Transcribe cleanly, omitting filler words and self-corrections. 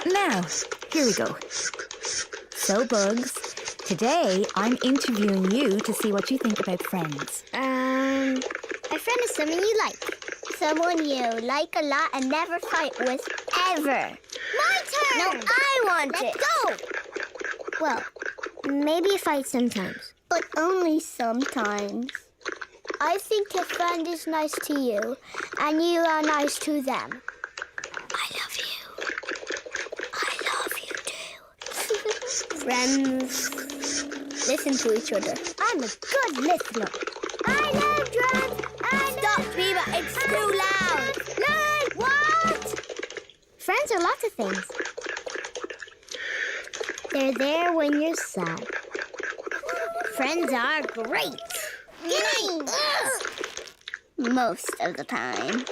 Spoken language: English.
Now, here we go. So, Bugs, today I'm interviewing you to see what you think about friends. A friend is someone you like. Someone you like a lot and never fight with, ever. My turn! No, I want it. Let's go! Well, maybe fight sometimes. But only sometimes. I think a friend is nice to you, and you are nice to them. I love you. I love you too. Friends listen to each other. I'm a good listener. I love drums. Stop, Biba. It's too loud. Loud. What? Friends are lots of things. They're there when you're sad. Friends are great. Most of the time.